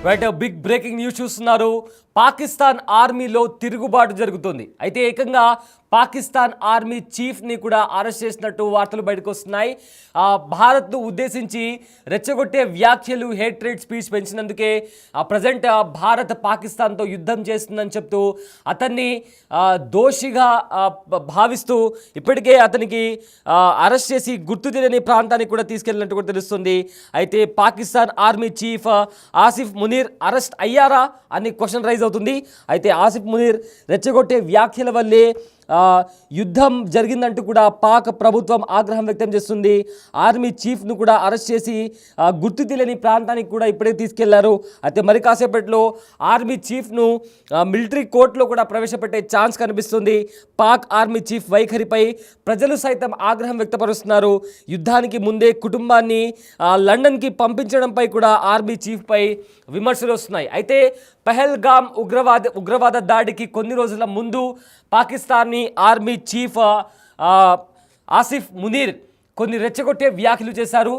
Right, big breaking news చూస్తున్నారు. పాకిస్తాన్ ఆర్మీలో తిరుగుబాటు జరుగుతుంది. అయితే ఏకంగా పాకిస్తాన్ ఆర్మీ చీఫ్ని కూడా అరెస్ట్ చేసినట్టు వార్తలు బయటకు వస్తున్నాయి. భారత్ను ఉద్దేశించి రెచ్చగొట్టే వ్యాఖ్యలు, హేట్రేట్ స్పీచ్ పెంచినందుకే ప్రజెంట్ భారత్ పాకిస్తాన్తో యుద్ధం చేస్తుందని చెప్తూ అతన్ని దోషిగా భావిస్తూ ఇప్పటికే అతనికి అరెస్ట్ చేసి గుర్తు తెలియని ప్రాంతానికి కూడా తీసుకెళ్ళినట్టు కూడా తెలుస్తుంది. అయితే Pakistan army chief Asif Munir arrest అయ్యారా అని క్వశ్చన్ రైజ్ అవుతుంది. అయితే ఆసిఫ్ మునీర్ రెచ్చగొట్టే వ్యాఖ్యల వల్లే యుద్ధం జరిగిందంటూ కూడా పాక్ ప్రభుత్వం ఆగ్రహం వ్యక్తం చేస్తుంది. ఆర్మీ చీఫ్ను కూడా అరెస్ట్ చేసి గుర్తు తెలియని ప్రాంతానికి కూడా ఇప్పుడే తీసుకెళ్లారు. అయితే మరి కాసేపట్లో ఆర్మీ చీఫ్ను మిలిటరీ కోర్టులో కూడా ప్రవేశపెట్టే ఛాన్స్ కనిపిస్తుంది. పాక్ ఆర్మీ చీఫ్ వైఖరిపై ప్రజలు సైతం ఆగ్రహం వ్యక్తపరుస్తున్నారు. యుద్ధానికి ముందే కుటుంబాన్ని లండన్కి పంపించడంపై కూడా ఆర్మీ చీఫ్పై విమర్శలు వస్తున్నాయి. అయితే పహల్గామ్ ఉగ్రవాద దాడికి కొన్ని రోజుల ముందు పాకిస్తానీ ఆర్మీ చీఫ్ ఆసిఫ్ మునీర్ కొన్ని రెచ్చగొట్టే వ్యాఖ్యలు చేశారు.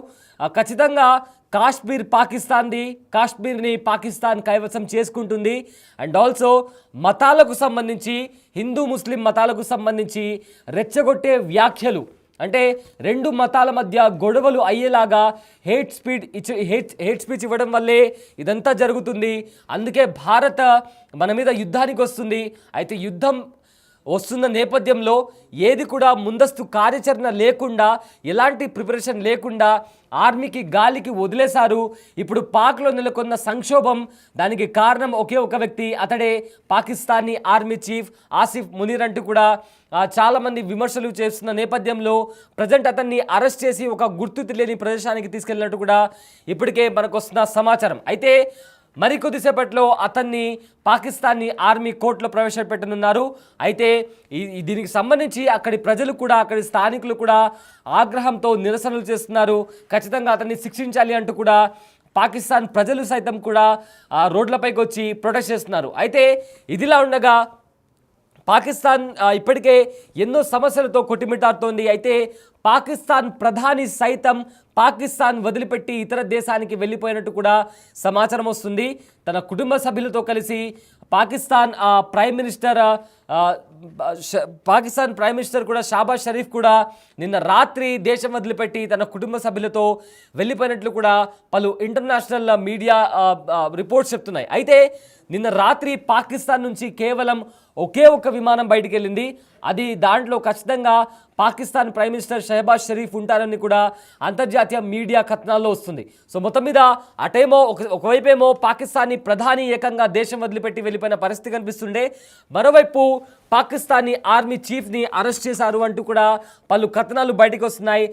ఖచ్చితంగా కాశ్మీర్ పాకిస్తాన్ది, కాశ్మీర్ని పాకిస్తాన్ కైవసం చేసుకుంటుంది. అండ్ ఆల్సో మతాలకు సంబంధించి, హిందూ ముస్లిం మతాలకు సంబంధించి రెచ్చగొట్టే వ్యాఖ్యలు, అంటే రెండు మతాల మధ్య గొడవలు అయ్యేలాగా హేట్ స్పీచ్ ఇవ్వడం వల్లే ఇదంతా జరుగుతుంది. అందుకే భారత్ మన మీద యుద్ధానికి వస్తుంది. అయితే యుద్ధం వస్తున్న నేపథ్యంలో ఏది కూడా ముందస్తు కార్యాచరణ లేకుండా, ఎలాంటి ప్రిపరేషన్ లేకుండా ఆర్మీకి గాలికి వదిలేశారు. ఇప్పుడు పాక్లో నెలకొన్న సంక్షోభం, దానికి కారణం ఒకే ఒక వ్యక్తి, అతడే పాకిస్తానీ ఆర్మీ చీఫ్ ఆసిఫ్ మునీర్ అంటూ కూడా చాలామంది విమర్శలు చేస్తున్న నేపథ్యంలో ప్రజెంట్ అతన్ని అరెస్ట్ చేసి ఒక గుర్తు తెలియని ప్రదేశానికి తీసుకెళ్ళినట్టు కూడా ఇప్పటికే మనకు వస్తున్న సమాచారం. అయితే మరికొద్దిసేపట్లో అతన్ని పాకిస్తానీ ఆర్మీ కోర్టులో ప్రవేశపెట్టనున్నారు. అయితే దీనికి సంబంధించి అక్కడి ప్రజలు కూడా, అక్కడి స్థానికులు కూడా ఆగ్రహంతో నిరసనలు చేస్తున్నారు. ఖచ్చితంగా అతన్ని శిక్షించాలి అంటూ కూడా పాకిస్తాన్ ప్రజలు సైతం కూడా రోడ్లపైకి వచ్చి ప్రొటెస్ట్ చేస్తున్నారు. అయితే ఇదిలా ఉండగా పాకిస్తాన్ ఇప్పటికే ఎన్నో సమస్యలతో కొట్టిమిట్టాడుతోంది. అయితే పాకిస్తాన్ ప్రధాని సైతం పాకిస్తాన్ వదిలిపెట్టి ఇతర దేశానికి వెళ్ళిపోయినట్టు కూడా సమాచారం వస్తుంది. తన కుటుంబ సభ్యులతో కలిసి పాకిస్తాన్ ప్రైమ్ మినిస్టర్ కూడా షాబాజ్ షరీఫ్ కూడా నిన్న రాత్రి దేశం వదిలిపెట్టి తన కుటుంబ సభ్యులతో వెళ్ళిపోయినట్లు కూడా పలు ఇంటర్నేషనల్ మీడియా రిపోర్ట్స్ చెప్తున్నాయి. అయితే నిన్న రాత్రి పాకిస్తాన్ నుంచి కేవలం ఒకే ఒక విమానం బయటికి వెళ్ళింది. అది దాంట్లో ఖచ్చితంగా పాకిస్తాన్ ప్రైమ్ మినిస్టర్ షహబాజ్ షరీఫ్ ఉంటారని కూడా అంతర్జాతీయ మీడియా కథనాల్లో వస్తుంది. సో మొత్తం మీద అటేమో ఒకవైపేమో పాకిస్తానీ ప్రధాని ఏకంగా దేశం వదిలిపెట్టి వెళ్ళిపోయిన పరిస్థితి కనిపిస్తుండే, మరోవైపు పాకిస్తానీ ఆర్మీ చీఫ్ని అరెస్ట్ చేశారు అంటూ కూడా పలు కథనాలు బయటకు వస్తున్నాయి.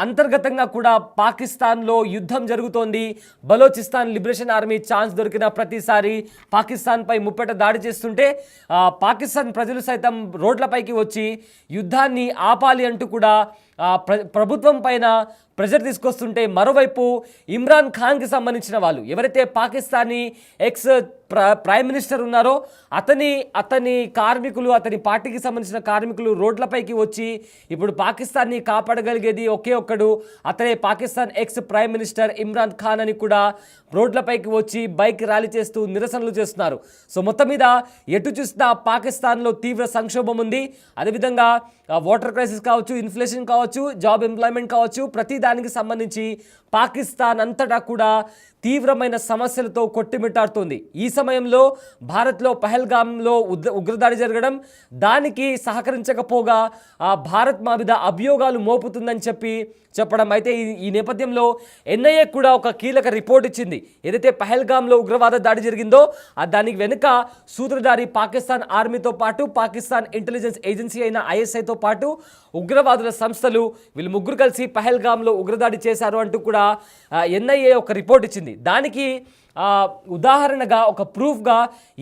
అంతర్గతంగా కూడా పాకిస్తాన్లో యుద్ధం జరుగుతోంది. బలోచిస్తాన్ లిబరేషన్ ఆర్మీ ఛాన్స్ దొరికిన ప్రతిసారి పాకిస్తాన్పై ముప్పట దాడి చేస్తుంటే పాకిస్తాన్ ప్రజలు సైతం రోడ్లపైకి వచ్చి యుద్ధాన్ని ఆపాలి అంటూ కూడా ప్రభుత్వం పైన ప్రెజర్ తీసుకొస్తుంటే, మరోవైపు ఇమ్రాన్ ఖాన్కి సంబంధించిన వాళ్ళు ఎవరైతే పాకిస్తానీ ఎక్స్ ప్రైమ్ మినిస్టర్ ఉన్నారో అతని కార్మికులు, అతని పార్టీకి సంబంధించిన కార్మికులు రోడ్లపైకి వచ్చి ఇప్పుడు పాకిస్తాన్ని కాపాడగలిగేది ఒకే ఒక్కడు, అతనే Pakistan X prime minister Imran Khan అని కూడా రోడ్లపైకి వచ్చి బైక్ ర్యాలీ చేస్తూ నిరసనలు చేస్తున్నారు. సో మొత్తం మీద ఎటు చూసినా పాకిస్తాన్లో తీవ్ర సంక్షోభం ఉంది. అదేవిధంగా వాటర్ క్రైసిస్ కావచ్చు, ఇన్ఫ్లేషన్ కావచ్చు, జాబ్ ఎంప్లాయ్మెంట్ కావచ్చు, ప్రతి దానికి సంబంధించి పాకిస్తాన్ అంతటా కూడా తీవ్రమైన సమస్యలతో కొట్టిమిట్టాడుతోంది. ఈ సమయంలో భారత్లో పహల్గామ్లో ఉగ్రదాడి జరగడం, దానికి సహకరించకపోగా భారత్ మా మీద అభియోగాలు మోపుతుందని చెప్పడం. అయితే ఈ నేపథ్యంలో ఎన్ఐఏ కూడా ఒక కీలక రిపోర్ట్ ఇచ్చింది. ఏదైతే పహల్గామ్లో ఉగ్రవాద దాడి జరిగిందో దానికి వెనుక సూత్రధారి పాకిస్తాన్ ఆర్మీతో పాటు పాకిస్తాన్ ఇంటెలిజెన్స్ ఏజెన్సీ అయిన ఐఎస్ఐతో పాటు ఉగ్రవాదుల సంస్థలు, వీళ్ళు ముగ్గురు కలిసి పహల్గామ్లో ఉగ్రదాడి చేశారు అంటూ కూడా ఎన్ఐఏ ఒక రిపోర్ట్ ఇచ్చింది. దానికి ఉదాహరణగా, ఒక ప్రూఫ్గా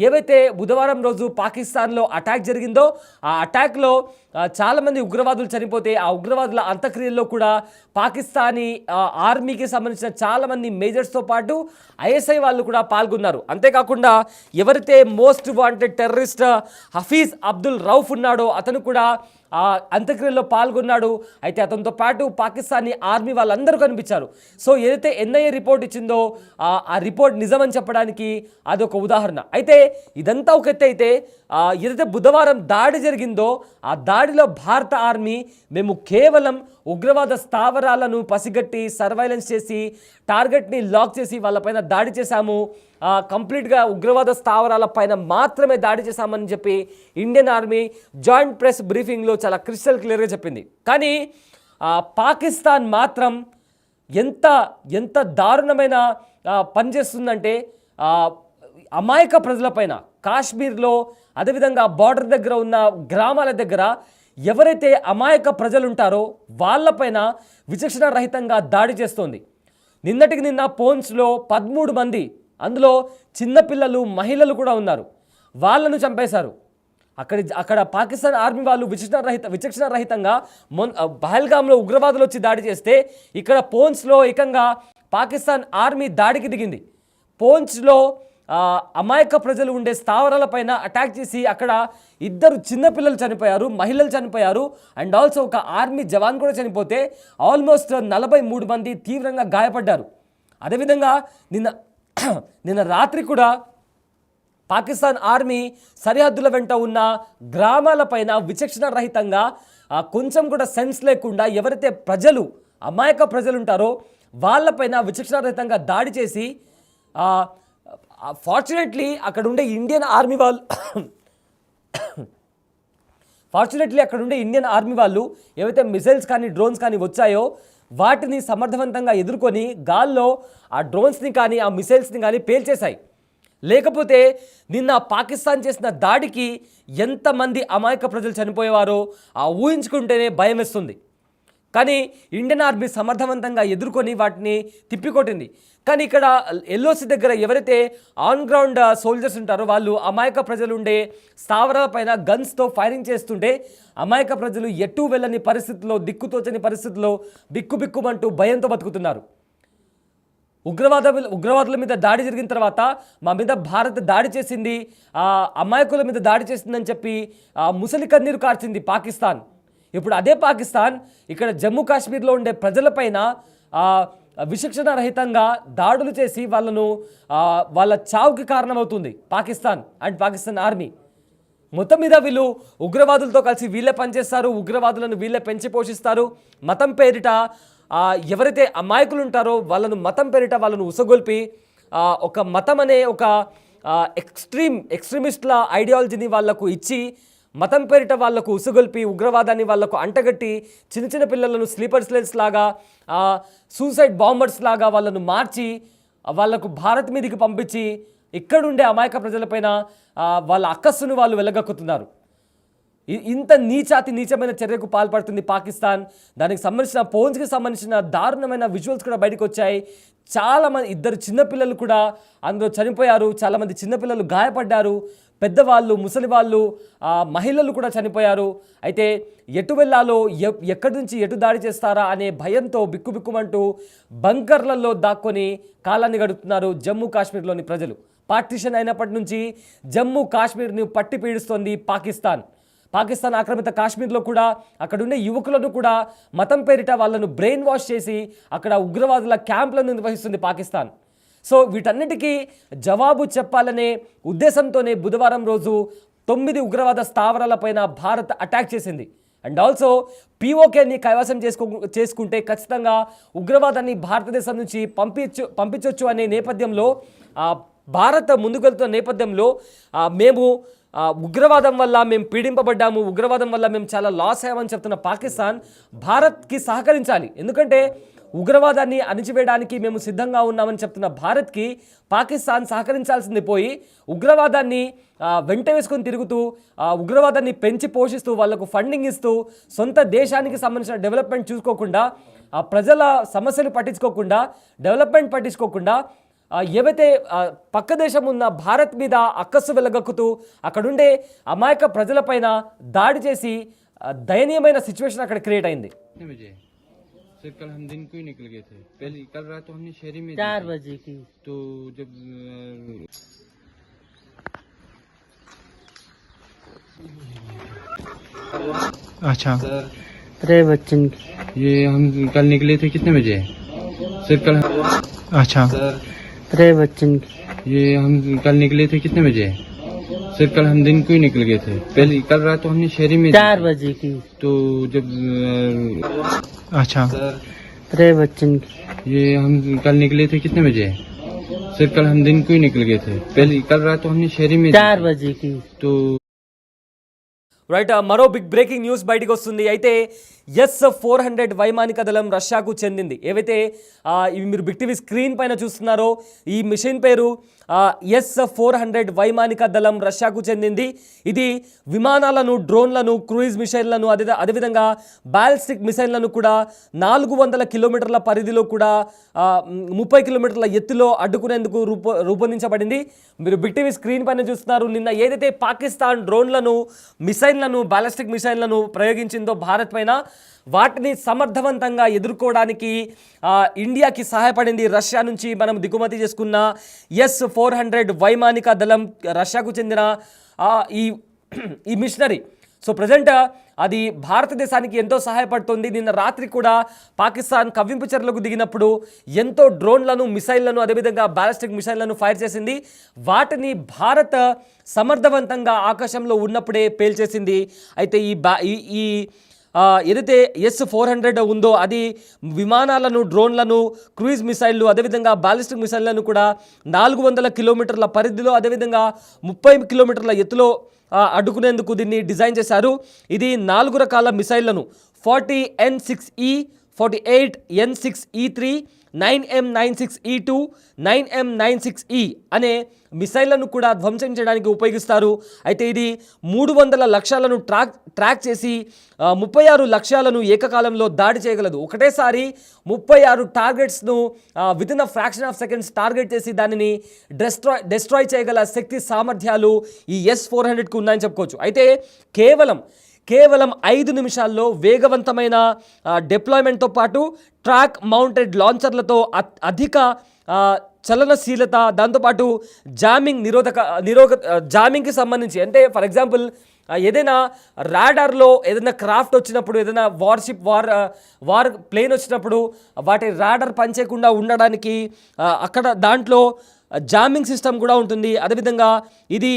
ఏవైతే బుధవారం రోజు పాకిస్తాన్లో అటాక్ జరిగిందో ఆ అటాక్లో చాలామంది ఉగ్రవాదులు చనిపోతే ఆ ఉగ్రవాదుల అంత్యక్రియల్లో కూడా పాకిస్తానీ ఆర్మీకి సంబంధించిన చాలామంది మేజర్స్తో పాటు ఐఎస్ఐ వాళ్ళు కూడా పాల్గొన్నారు. అంతేకాకుండా ఎవరైతే most wanted terrorist Hafiz Abdul Rauf ఉన్నాడో అతను కూడా ఆ అంత్యక్రియల్లో పాల్గొన్నాడు. అయితే అతనితో పాటు పాకిస్తానీ ఆర్మీ వాళ్ళందరూ కనిపించారు. సో ఏదైతే ఎన్ఐఏ రిపోర్ట్ ఇచ్చిందో ఆ రిపోర్ట్ నిజమని చెప్పడానికి అదొక ఉదాహరణ. అయితే ఇదంతా ఒక ఎత్తు అయితే ఏదైతే బుధవారం దాడి జరిగిందో ఆ దాడిలో భారత ఆర్మీ మేము కేవలం ఉగ్రవాద స్థావరాలను పసిగట్టి సర్వైలెన్స్ చేసి టార్గెట్ని లాక్ చేసి వాళ్ళపైన దాడి చేశాము, కంప్లీట్గా ఉగ్రవాద స్థావరాల పైన మాత్రమే దాడి చేశామని చెప్పి ఇండియన్ ఆర్మీ జాయింట్ ప్రెస్ బ్రీఫింగ్లో చాలా క్రిస్టల్ క్లియర్గా చెప్పింది. కానీ పాకిస్తాన్ మాత్రం ఎంత దారుణమైన పనిచేస్తుందంటే అమాయక ప్రజలపైన కాశ్మీర్లో అదేవిధంగా బార్డర్ దగ్గర ఉన్న గ్రామాల దగ్గర ఎవరైతే అమాయక ప్రజలు ఉంటారో వాళ్ళపైన విచక్షణ రహితంగా దాడి చేస్తోంది. నిన్నటికి నిన్న పోన్స్లో 13 మంది, అందులో చిన్నపిల్లలు మహిళలు కూడా ఉన్నారు, వాళ్ళను చంపేశారు. అక్కడ పాకిస్తాన్ ఆర్మీ వాళ్ళు విచక్షణ రహితంగా పహల్గామ్లో ఉగ్రవాదులు వచ్చి దాడి చేస్తే ఇక్కడ పోన్స్లో ఏకంగా పాకిస్తాన్ ఆర్మీ దాడికి దిగింది. పోన్స్లో అమాయక ప్రజలు ఉండే స్థావరాలపైన అటాక్ చేసి అక్కడ 2 చిన్నపిల్లలు చనిపోయారు, మహిళలు చనిపోయారు, అండ్ ఆల్సో ఒక ఆర్మీ జవాన్ కూడా చనిపోతే ఆల్మోస్ట్ 43 మంది తీవ్రంగా గాయపడ్డారు. అదేవిధంగా నిన్న రాత్రి కూడా పాకిస్తాన్ ఆర్మీ సరిహద్దుల వెంట ఉన్న గ్రామాలపైన విచక్షణ రహితంగా కొంచెం కూడా సెన్స్ లేకుండా ఎవరైతే ప్రజలు అమాయక ప్రజలు ఉంటారో వాళ్ళపైన విచక్షణ రహితంగా దాడి చేసి ఫార్చునేట్లీ అక్కడ ఉండే ఇండియన్ ఆర్మీ వాళ్ళు ఏవైతే మిసైల్స్ కానీ డ్రోన్స్ కానీ వచ్చాయో వాటిని సమర్థవంతంగా ఎదుర్కొని గాల్లో ఆ డ్రోన్స్ని కానీ ఆ మిసైల్స్ని కానీ పేల్చేశాయి. లేకపోతే నిన్న పాకిస్తాన్ చేసిన దాడికి ఎంతమంది అమాయక ప్రజలు చనిపోయేవారో ఊహించుకుంటేనే భయం వేస్తుంది. కానీ ఇండియన్ ఆర్మీ సమర్థవంతంగా ఎదుర్కొని వాటిని తిప్పికొట్టింది. కానీ ఇక్కడ ఎల్ఓసి దగ్గర ఎవరైతే ఆన్ గ్రౌండ్ సోల్జర్స్ ఉంటారో వాళ్ళు అమాయక ప్రజలు ఉండే స్థావరాలపైన గన్స్తో ఫైరింగ్ చేస్తుంటే అమాయక ప్రజలు ఎటు వెళ్ళని పరిస్థితుల్లో, దిక్కుతోచని పరిస్థితుల్లో బిక్కుబిక్కుమంటూ భయంతో బతుకుతున్నారు. ఉగ్రవాదుల మీద దాడి జరిగిన తర్వాత మా మీద భారత్ దాడి చేసింది, అమాయకుల మీద దాడి చేసిందని చెప్పి ముసలి కన్నీరు కార్చింది పాకిస్తాన్. ఇప్పుడు అదే పాకిస్తాన్ ఇక్కడ జమ్మూ కాశ్మీర్లో ఉండే ప్రజలపైన విచక్షణ రహితంగా దాడులు చేసి వాళ్ళ చావుకి కారణమవుతుంది పాకిస్తాన్ అండ్ పాకిస్తాన్ ఆర్మీ. మొత్తం మీద వీళ్ళు ఉగ్రవాదులతో కలిసి వీళ్ళే పనిచేస్తారు, ఉగ్రవాదులను వీళ్ళే పెంచి పోషిస్తారు. మతం పేరిట ఎవరైతే అమాయకులు ఉంటారో వాళ్ళను మతం పేరిట వాళ్ళను ఉసగొల్పి ఒక మతం అనే ఒక ఎక్స్ట్రీమిస్ట్ల ఐడియాలజీని వాళ్లకు ఇచ్చి మతం పేరిట వాళ్లకు ఉసుగొల్పి ఉగ్రవాదాన్ని వాళ్లకు అంటగట్టి చిన్న పిల్లలను స్లీపర్ సెల్స్ లాగా సూసైడ్ బాంబర్స్ లాగా వాళ్ళను మార్చి వాళ్లకు భారత్ మీదకి పంపించి ఇక్కడుండే అమాయక ప్రజలపైన వాళ్ళ అక్కస్సును వాళ్ళు వెలగక్కుతున్నారు. ఇంత నీచమైన చర్యకు పాల్పడుతుంది పాకిస్తాన్. దానికి సంబంధించిన పోన్స్కి సంబంధించిన దారుణమైన విజువల్స్ కూడా బయటకు వచ్చాయి. చాలామంది 2 చిన్నపిల్లలు కూడా అందులో చనిపోయారు, చాలామంది చిన్నపిల్లలు గాయపడ్డారు, పెద్దవాళ్ళు, ముసలి వాళ్ళు, మహిళలు కూడా చనిపోయారు. అయితే ఎటు వెళ్ళాలో, ఎక్కడి నుంచి ఎటు దాడి చేస్తారా అనే భయంతో బిక్కుబిక్కుమంటూ బంకర్లలో దాక్కొని కాలాన్ని గడుపుతున్నారు జమ్మూ కాశ్మీర్లోని ప్రజలు. పార్టీషన్ అయినప్పటి నుంచి జమ్మూ కాశ్మీర్ని పట్టి పీడిస్తోంది పాకిస్తాన్ ఆక్రమిత కాశ్మీర్లో కూడా అక్కడుండే యువకులను కూడా మతం పేరిట వాళ్ళను బ్రెయిన్ వాష్ చేసి అక్కడ ఉగ్రవాదుల క్యాంపులను నిర్వహిస్తుంది పాకిస్తాన్. సో వీటన్నిటికీ జవాబు చెప్పాలనే ఉద్దేశంతోనే బుధవారం రోజు 9 ఉగ్రవాద స్థావరాలపైన భారత్ అటాక్ చేసింది. అండ్ ఆల్సో పీఓకేని కైవసం చేసుకుంటే ఖచ్చితంగా ఉగ్రవాదాన్ని భారతదేశం నుంచి పంపించవచ్చు అనే నేపథ్యంలో భారత్ ముందుకెళ్తున్న నేపథ్యంలో మేము ఉగ్రవాదం వల్ల మేము పీడింపబడ్డాము, ఉగ్రవాదం వల్ల మేము చాలా లాస్ అయ్యామని చెప్తున్న పాకిస్తాన్ భారత్కి సహకరించాలి. ఎందుకంటే ఉగ్రవాదాన్ని అణిచివేయడానికి మేము సిద్ధంగా ఉన్నామని చెప్తున్న భారత్కి పాకిస్తాన్ సహకరించాల్సింది పోయి ఉగ్రవాదాన్ని వెంట వేసుకొని తిరుగుతూ ఉగ్రవాదాన్ని పెంచి పోషిస్తూ వాళ్లకు ఫండింగ్ ఇస్తూ సొంత దేశానికి సంబంధించిన డెవలప్మెంట్ చూసుకోకుండా, ప్రజల సమస్యలు పట్టించుకోకుండా, డెవలప్మెంట్ పట్టించుకోకుండా ఏవైతే పక్క దేశం ఉన్న భారత్ మీద అక్కస్సు వెళ్ళగక్కుతూ అక్కడుండే అమాయక ప్రజలపైన దాడి చేసి దయనీయమైన సిచ్యువేషన్ అక్కడ క్రియేట్ అయింది. सर कल हम दिन को ही निकल गए थे। पहले कल रात तो हमने शहरी में 4 बजे की, तो जब अच्छा सर अरे बच्चन की ये हम कल निकले थे कितने बजे? सर कल अच्छा सर अरे बच्चन की ये हम कल निकले थे कितने बजे? सर कल हम दिन को ही निकल गए थे। पहले कल रात तो हमने शहरी में 4 बजे की तो जब अच्छा सर अरे बच्चन की ये हम कल निकले थे कितने बजे? सर कल हम दिन को ही निकल गए थे। पहले कल रात तो हमने शहरी में 4 बजे की तो రైట్ మరో బిగ్ బ్రేకింగ్ న్యూస్ బయటకు వస్తుంది. అయితే S-400 వైమానిక దళం రష్యాకు చెందింది. ఏవైతే ఇవి మీరు బిగ్ టీవీ స్క్రీన్ పైన చూస్తున్నారో ఈ మిషన్ పేరు S-400 వైమానిక దళం రష్యాకు చెందింది. ఇది విమానాలను, డ్రోన్లను, క్రూయిజ్ మిసైళ్లను, అదేవిధంగా బాలిస్టిక్ మిసైళ్లను కూడా 400 కిలోమీటర్ల పరిధిలో కూడా 30 కిలోమీటర్ల ఎత్తులో అడ్డుకునేందుకు రూపొందించబడింది. మీరు బిగ్ టీవీ స్క్రీన్ పైన చూస్తున్నారు. నిన్న ఏదైతే పాకిస్తాన్ డ్రోన్లను, మిసైళ్లను, బాలిస్టిక్ మిసైళ్లను ప్రయోగించిందో భారత్ పైన, వాటిని సమర్థవంతంగా ఎదుర్కోవడానికి ఇండియాకి సహాయపడింది రష్యా నుంచి మనం దిగుమతి చేసుకున్న S-400 వైమానిక దళం, రష్యాకు చెందిన ఈ మిషనరీ. సో ప్రజెంట్ అది భారతదేశానికి ఎంతో సహాయపడుతుంది. నిన్న రాత్రి కూడా పాకిస్తాన్ కవ్వింపు చర్యలకు దిగినప్పుడు ఎంతో డ్రోన్లను, మిసైళ్లను, అదేవిధంగా బాలిస్టిక్ మిసైళ్లను ఫైర్ చేసింది. వాటిని భారత్ సమర్థవంతంగా ఆకాశంలో ఉన్నప్పుడే పేల్చేసింది. అయితే ఈ ఏదైతే S-400 ఉందో అది విమానాలను, డ్రోన్లను, క్రూయిజ్ మిసైళ్లు, అదేవిధంగా బాలిస్టిక్ మిసైళ్లను కూడా 400 కిలోమీటర్ల పరిధిలో, అదేవిధంగా 30 కిలోమీటర్ల ఎత్తులో అడ్డుకునేందుకు దీన్ని డిజైన్ చేశారు. ఇది 4 రకాల మిసైళ్లను 40N6E, 48N6E3, 9M96E2, 9M96E అనే మిసైళ్లను కూడా ధ్వంసం చేయడానికి ఉపయోగిస్తారు. అయితే ఇది 300 లక్ష్యాలను ట్రాక్ చేసి 36 లక్ష్యాలను ఏకకాలంలో దాడి చేయగలదు. ఒకటేసారి 36 టార్గెట్స్ను within a fraction of seconds target చేసి దానిని డెస్ట్రాయ్ చేయగల శక్తి సామర్థ్యాలు ఈ S-400కు ఉన్నాయని చెప్పుకోవచ్చు. అయితే కేవలం 5 నిమిషాల్లో వేగవంతమైన డిప్లాయ్మెంట్తో పాటు ట్రాక్ మౌంటెడ్ లాంచర్లతో అధిక చలనశీలత, దాంతోపాటు జామింగ్కి సంబంధించి, అంటే ఫర్ ఎగ్జాంపుల్ ఏదైనా రాడార్లో ఏదైనా క్రాఫ్ట్ వచ్చినప్పుడు, ఏదైనా వార్ ప్లేన్ వచ్చినప్పుడు వాటి రాడార్ పనిచేయకుండా ఉండడానికి అక్కడ దాంట్లో జామింగ్ సిస్టమ్ కూడా ఉంటుంది. అదేవిధంగా ఇది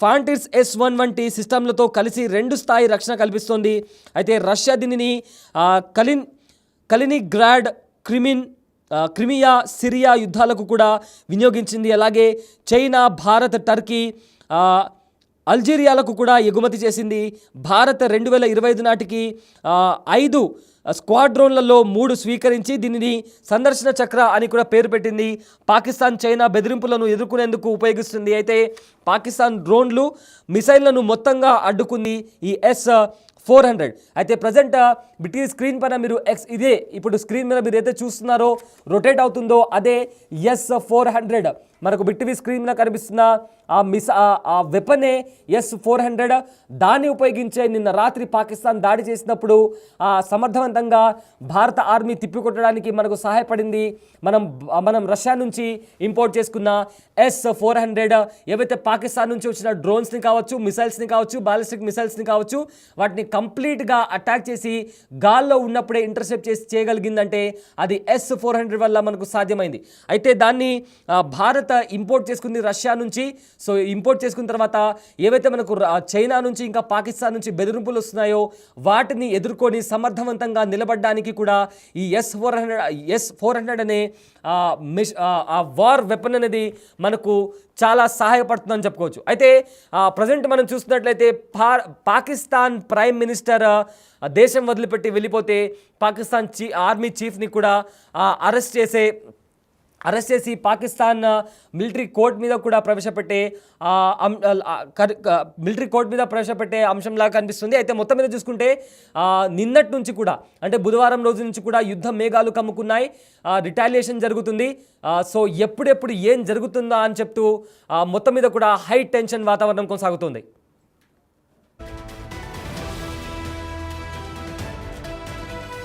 ఫాంటిర్స్ S1 వంటి సిస్టమ్లతో కలిసి 2 స్థాయి రక్షణ కల్పిస్తుంది. అయితే రష్యా దీనిని కలినిగ్రాడ్, క్రిమియా, సిరియా యుద్ధాలకు కూడా వినియోగించింది. అలాగే చైనా, భారత్, టర్కీ, అల్జీరియాలకు కూడా ఎగుమతి చేసింది. భారత్ 2025 నాటికి 5 స్క్వాడ్రోన్లలో 3 స్వీకరించి దీనిని సందర్శన చక్ర అని కూడా పేరు పెట్టింది. పాకిస్తాన్, చైనా బెదిరింపులను ఎదుర్కొనేందుకు ఉపయోగిస్తుంది. అయితే పాకిస్తాన్ డ్రోన్లు, మిసైళ్లను మొత్తంగా అడ్డుకుంది ఈ S-400. అయితే ప్రజెంట్ బిటీ స్క్రీన్ పైన మీరు ఇదే ఇప్పుడు స్క్రీన్ మీద మీరు అయితే చూస్తున్నారో రొటేట్ అవుతుందో అదే S-400. మనకు బిటీవీ స్క్రీన్ మీద కనిపిస్తున్న ఆ వెపనే S-400. దాన్ని ఉపయోగించే నిన్న రాత్రి పాకిస్తాన్ దాడి చేసినప్పుడు సమర్థవంతంగా భారత ఆర్మీ తిప్పికొట్టడానికి మనకు సహాయపడింది. మనం రష్యా నుంచి ఇంపోర్ట్ చేసుకున్న S-400 ఏవైతే పాకిస్తాన్ నుంచి వచ్చిన డ్రోన్స్ని కావచ్చు, మిసైల్స్ని కావచ్చు, బాలిస్టిక్ మిసైల్స్ని కావచ్చు, వాటిని కంప్లీట్గా అటాక్ చేసి గాల్లో ఉన్నప్పుడే ఇంటర్సెప్ట్ చేసి చేయగలిగిందంటే అది S-400 వల్ల మనకు సాధ్యమైంది. అయితే దాన్ని భారత్ ఇంపోర్ట్ చేసుకుంది రష్యా నుంచి. సో ఇంపోర్ట్ చేసుకున్న తర్వాత ఏవైతే మనకు చైనా నుంచి ఇంకా పాకిస్తాన్ నుంచి బెదిరింపులు వస్తున్నాయో వాటిని ఎదుర్కొని సమర్థవంతంగా నిలబడడానికి కూడా ఈ S-400 అనే వార్ వెపన్ అనేది మనకు చాలా సహాయపడుతుందని చెప్పుకోవచ్చు. అయితే ప్రజెంట్ మనం చూస్తున్నట్లయితే పాకిస్తాన్ ప్రైమ్ మినిస్టర్ దేశం వదిలిపెట్టి వెళ్ళిపోతే పాకిస్తాన్ ఆర్మీ చీఫ్ని కూడా అరెస్ట్ చేసి పాకిస్తాన్ మిలిటరీ కోర్ట్ మీద కూడా ప్రవేశపెట్టే అంశంలాగా కనిపిస్తుంది. అయితే మొత్తం మీద చూసుకుంటే నిన్నటి నుంచి కూడా, అంటే బుధవారం రోజు నుంచి కూడా యుద్ధ మేఘాలు కమ్ముకున్నాయి. రిటాలియేషన్ జరుగుతుంది. సో ఎప్పుడెప్పుడు ఏం జరుగుతుందా అని చెప్తూ మొత్తం మీద కూడా హై టెన్షన్ వాతావరణం కొనసాగుతుంది.